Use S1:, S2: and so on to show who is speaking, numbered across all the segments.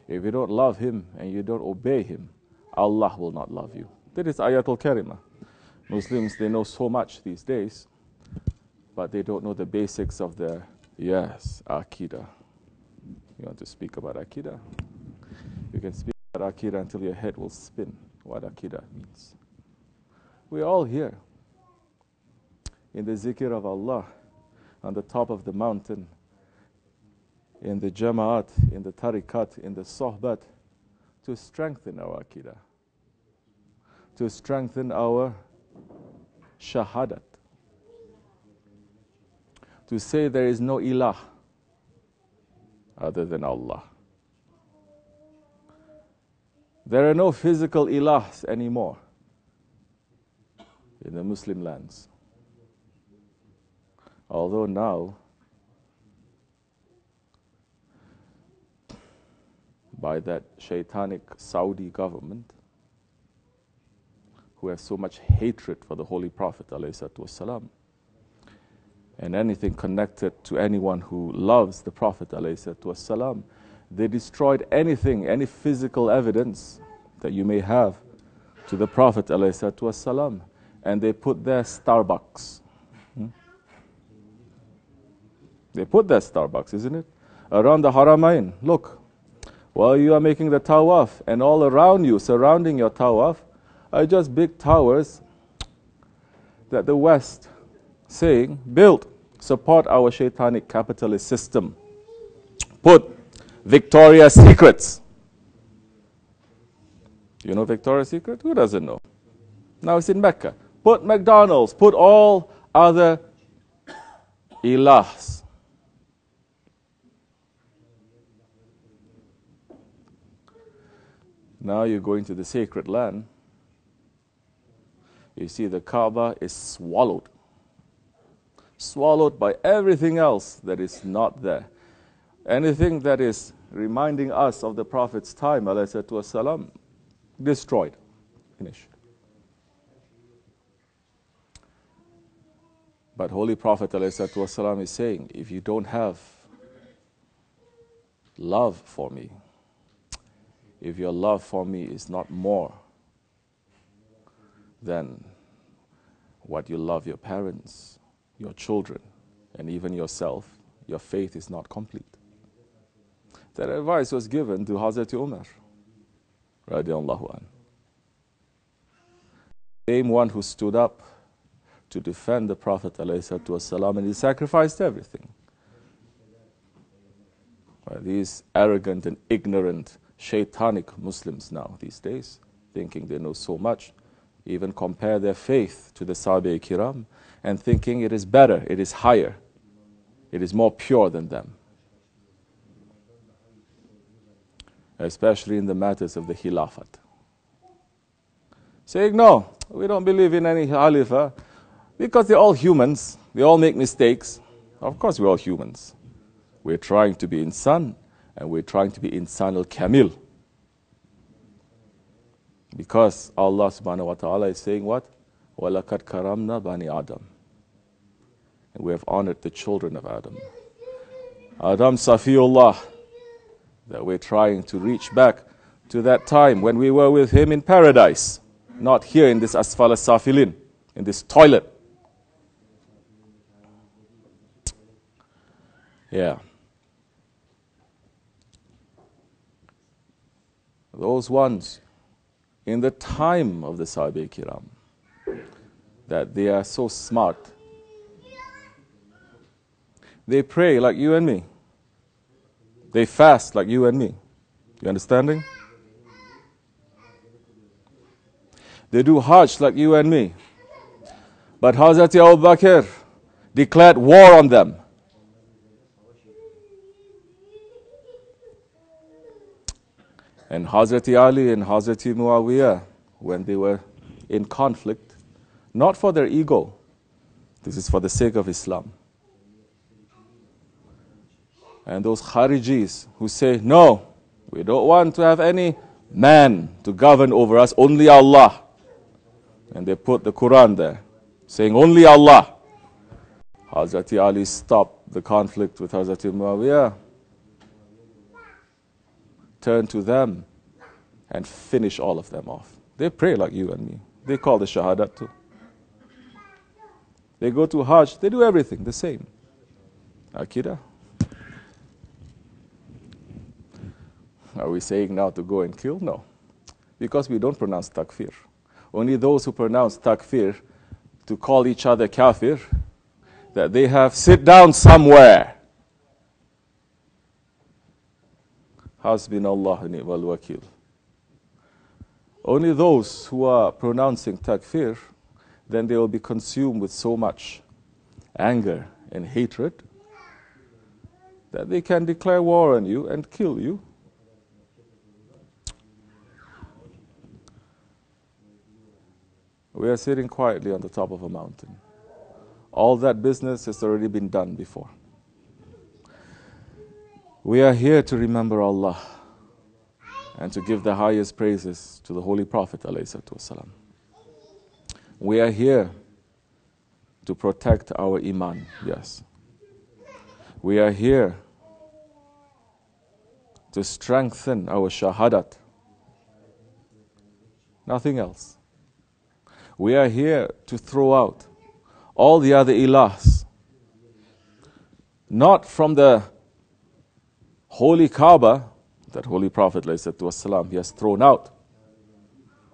S1: If you don't love him and you don't obey him, Allah will not love you. That is Ayatul Karimah. Muslims, they know so much these days, but they don't know the basics of their, Aqidah. You want to speak about Aqidah? You can speak about Aqidah until your head will spin, what Aqidah means. We're all here in the zikr of Allah, on the top of the mountain, in the Jama'at, in the Tariqat, in the Sohbet, to strengthen our Aqidah, to strengthen our Shahadaat, to say there is no Ilah other than Allah. There are no physical Ilahs anymore in the Muslim lands. Although now, by that shaitanic Saudi government, who have so much hatred for the Holy Prophet ﷺ, and anything connected to anyone who loves the Prophet ﷺ, they destroyed anything, any physical evidence that you may have to the Prophet ﷺ, and they put their Starbucks. They put their Starbucks, isn't it? Around the Haramain. Look, while you are making the tawaf, and all around you, surrounding your tawaf, are just big towers that the West saying, build, support our shaitanic capitalist system. Put Victoria's Secrets. You know Victoria's Secret? Who doesn't know? Now it's in Mecca. Put McDonald's, put all other Ilahs. Now you're going to the sacred land. You see the Kaaba is swallowed. Swallowed by everything else that is not there. Anything that is reminding us of the Prophet's time, ﷺ, destroyed, finished. But Holy Prophet ﷺ is saying, if you don't have love for me, if your love for me is not more than what you love your parents, your children, and even yourself, your faith is not complete. That advice was given to Hazrat Umar, radiallahu anh. Same one who stood up to defend the Prophet ﷺ, and he sacrificed everything. These arrogant and ignorant shaitanic Muslims now these days, thinking they know so much, even compare their faith to the Sahabe Kiram and thinking it is better, it is higher, it is more pure than them. Especially in the matters of the Khilafat. Saying, no, we don't believe in any Khalifah because they're all humans, they all make mistakes. Of course we're all humans. We're trying to be insan, and we're trying to be insan al-kamil. Because Allah SWT is saying what? وَلَقَدْ كَرَمْنَا بَنِي Adam. And we have honored the children of Adam. Adam Safiullah, that we're trying to reach back to that time when we were with him in paradise, not here in this Asfal Safilin, in this toilet. Yeah. Those ones in the time of the Sahabe Kiram, that they are so smart. They pray like you and me. They fast like you and me. You understanding? They do Hajj like you and me. But Hazrat Abu Bakr declared war on them. And Hazrat Ali and Hazrat Muawiyah, when they were in conflict, not for their ego, this is for the sake of Islam. And those Kharijis who say, no, we don't want to have any man to govern over us, only Allah. And they put the Quran there, saying only Allah. Hazrat Ali stopped the conflict with Hazrat Muawiyah, turn to them and finish all of them off. They pray like you and me. They call the Shahadaat too. They go to Hajj, they do everything the same. Akida. Are we saying now to go and kill? No. Because we don't pronounce takfir. Only those who pronounce takfir to call each other kafir, that they have sit down somewhere. Hasbunallahu ni'mal wakil. Only those who are pronouncing takfir, then they will be consumed with so much anger and hatred that they can declare war on you and kill you. We are sitting quietly on the top of a mountain. All that business has already been done before. We are here to remember Allah and to give the highest praises to the Holy Prophet ﷺ. We are here to protect our iman, yes. We are here to strengthen our shahadat. Nothing else. We are here to throw out all the other ilahs, not from the holy Kaaba that Holy Prophet ﷺ, he has thrown out.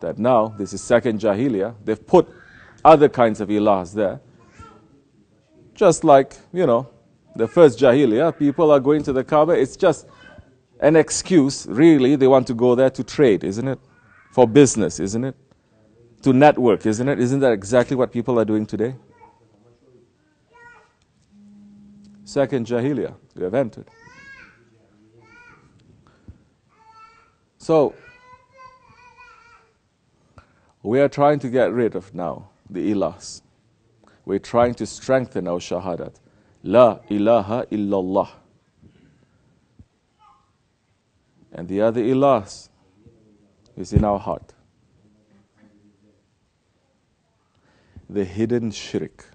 S1: That now, this is second Jahiliyyah, they've put other kinds of ilahs there. Just like, the first Jahiliyyah, people are going to the Kaaba, it's just an excuse, really, they want to go there to trade, isn't it? For business, isn't it? To network, isn't it? Isn't that exactly what people are doing today? Second Jahiliyyah, we have entered. So, we are trying to get rid of now the ilahs. We're trying to strengthen our shahadat. La ilaha illallah. And the other ilahs is in our heart. The hidden shirk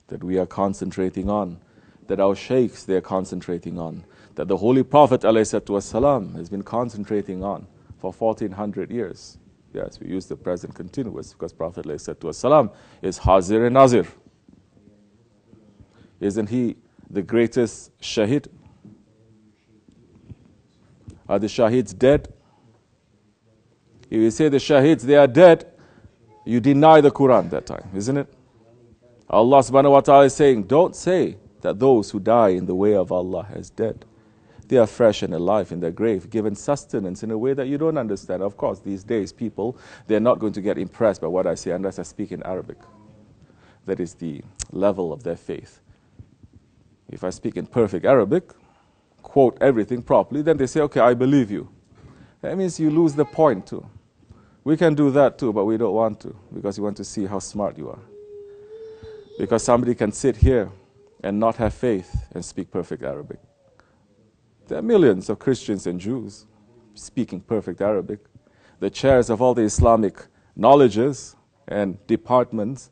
S1: that we are concentrating on, that our shaykhs they are concentrating on, that the Holy Prophet ﷺ has been concentrating on for 1400 years. Yes, we use the present continuous because Prophet ﷺ is Hazir and Nazir. Isn't he the greatest shahid? Are the shahids dead? If you say the shahids, they are dead, you deny the Quran that time, isn't it? Allah SWT is saying, don't say that those who die in the way of Allah is dead. They are fresh and alive in their grave, given sustenance in a way that you don't understand. Of course, these days, people, they're not going to get impressed by what I say unless I speak in Arabic. That is the level of their faith. If I speak in perfect Arabic, quote everything properly, then they say, okay, I believe you. That means you lose the point too. We can do that too, but we don't want to, because we want to see how smart you are. Because somebody can sit here and not have faith and speak perfect Arabic. There are millions of Christians and Jews speaking perfect Arabic. The chairs of all the Islamic knowledges and departments,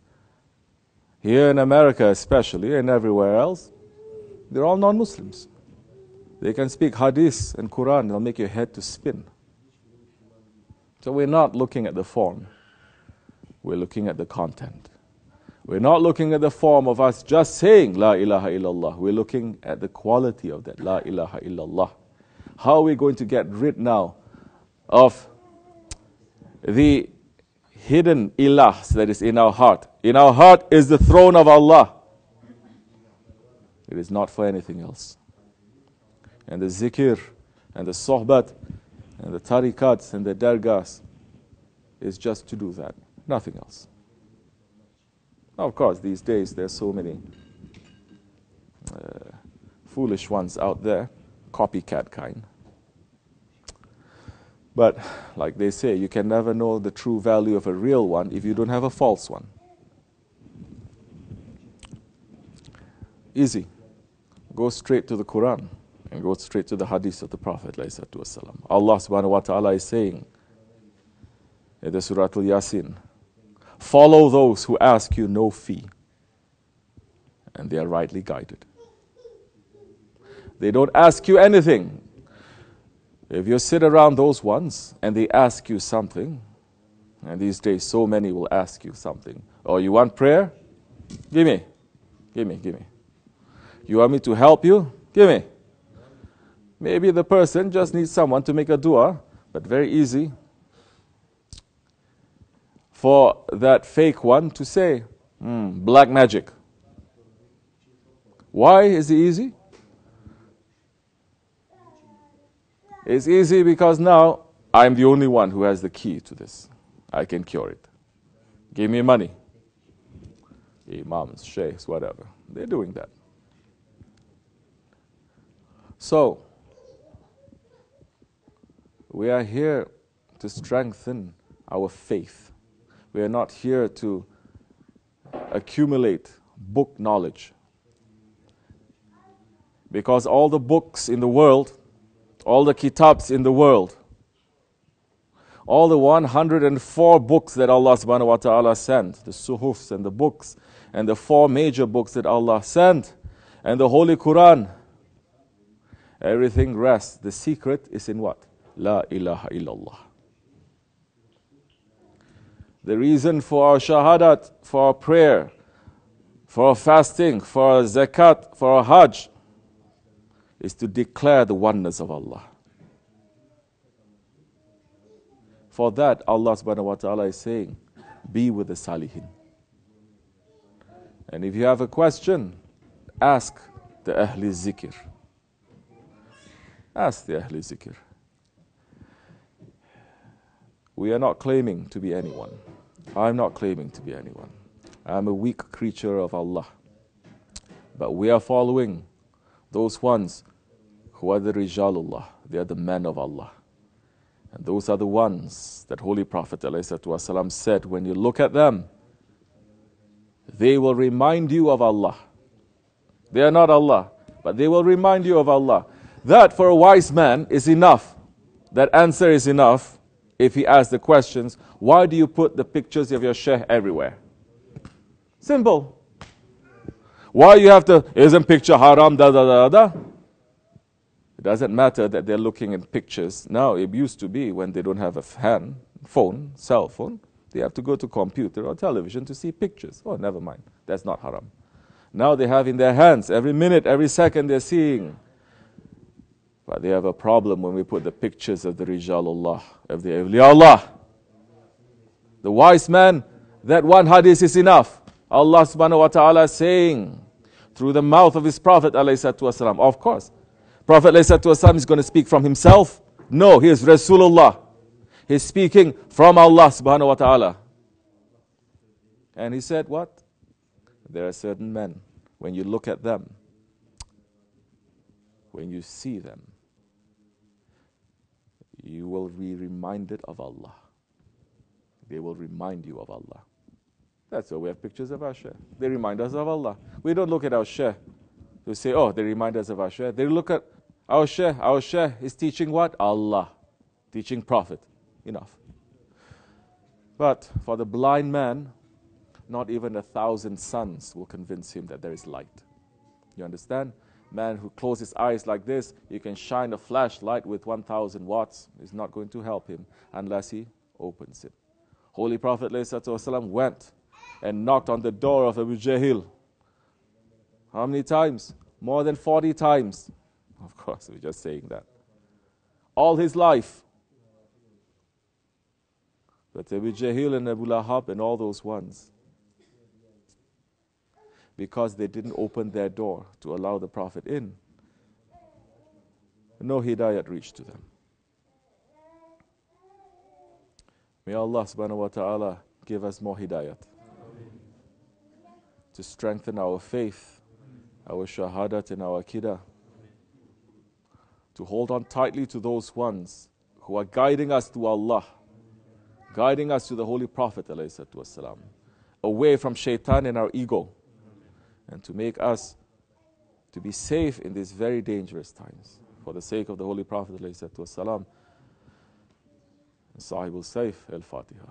S1: here in America especially, and everywhere else, they're all non-Muslims. They can speak hadith and Quran, they'll make your head to spin. So we're not looking at the form, we're looking at the content. We're not looking at the form of us just saying La ilaha illallah. We're looking at the quality of that La ilaha illallah. How are we going to get rid now of the hidden ilahs that is in our heart? In our heart is the throne of Allah. It is not for anything else. And the zikr and the sohbet and the tariqats and the dergahs is just to do that. Nothing else. Now, of course, these days there are so many foolish ones out there, copycat kind. But, like they say, you can never know the true value of a real one if you don't have a false one. Easy. Go straight to the Quran and go straight to the hadith of the Prophet ﷺ. Allah SWT is saying in the Surah Al-Yasin, follow those who ask you no fee, and they are rightly guided. They don't ask you anything. If you sit around those ones and they ask you something, and these days so many will ask you something. Oh, you want prayer? Give me. Give me, give me. You want me to help you? Give me. Maybe the person just needs someone to make a dua, but very easy for that fake one to say, black magic. Why is it easy? It's easy because now I'm the only one who has the key to this. I can cure it. Give me money. Imams, sheikhs, whatever. They're doing that. So, we are here to strengthen our faith. We are not here to accumulate book knowledge. Because all the books in the world, all the kitabs in the world, all the 104 books that Allah SWT sent, the suhufs and the books, and the 4 major books that Allah sent, and the Holy Quran, everything rests. The secret is in what? La ilaha illallah. The reason for our shahadat, for our prayer, for our fasting, for our zakat, for our hajj, is to declare the oneness of Allah. For that, Allah SWT is saying, be with the salihin. And if you have a question, ask the Ahli Zikr. Ask the Ahli Zikr. We are not claiming to be anyone. I'm not claiming to be anyone. I'm a weak creature of Allah. But we are following those ones who are the Rijalullah. They are the men of Allah. And those are the ones that Holy Prophet ﷺ said, when you look at them, they will remind you of Allah. They are not Allah, but they will remind you of Allah. That for a wise man is enough. That answer is enough if he asks the questions, why do you put the pictures of your Shaykh everywhere? Simple. Why you have to, isn't picture haram, da da da da? It doesn't matter that they're looking at pictures. Now, it used to be when they don't have a phone, cell phone, they have to go to computer or television to see pictures. Oh, never mind. That's not haram. Now they have in their hands, every minute, every second they're seeing. But they have a problem when we put the pictures of the Rijalullah, of the Awliyaullah. The wise man, that one hadith is enough. Allah subhanahu wa ta'ala saying, through the mouth of his Prophet ﷺ, of course, Prophet ﷺ is going to speak from himself? No, he is Rasulullah. He's speaking from Allah subhanahu wa ta'ala. And he said what? There are certain men, when you look at them, when you see them, you will be reminded of Allah. They will remind you of Allah. That's why we have pictures of our Shaykh. They remind us of Allah. We don't look at our Shaykh to say, oh, they remind us of our Shaykh. They look at our Shaykh. Our Shaykh is teaching what? Allah. Teaching Prophet. Enough. But for the blind man, not even 1,000 suns will convince him that there is light. You understand? Man who closes his eyes like this, you can shine a flashlight with 1,000 watts. It's not going to help him unless he opens it. Holy Prophet ﷺ went and knocked on the door of Abu Jahil. How many times? More than 40 times. Of course, we're just saying that. All his life. But Abu Jahil and Abu Lahab and all those ones, because they didn't open their door to allow the Prophet in, no hidayat reached to them. May Allah subhanahu wa ta'ala give us more hidayat to strengthen our faith, our shahadat and our akidah, to hold on tightly to those ones who are guiding us to Allah, guiding us to the Holy Prophet ﷺ, away from shaitan and our ego, and to make us to be safe in these very dangerous times. For the sake of the Holy Prophet ﷺ, Sahibul Saif al-Fatiha.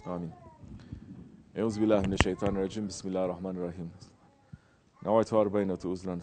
S1: Ameen. أعوذ بالله من الشيطان الرجيم بسم الله الرحمن الرحيم نويت 40 وزنا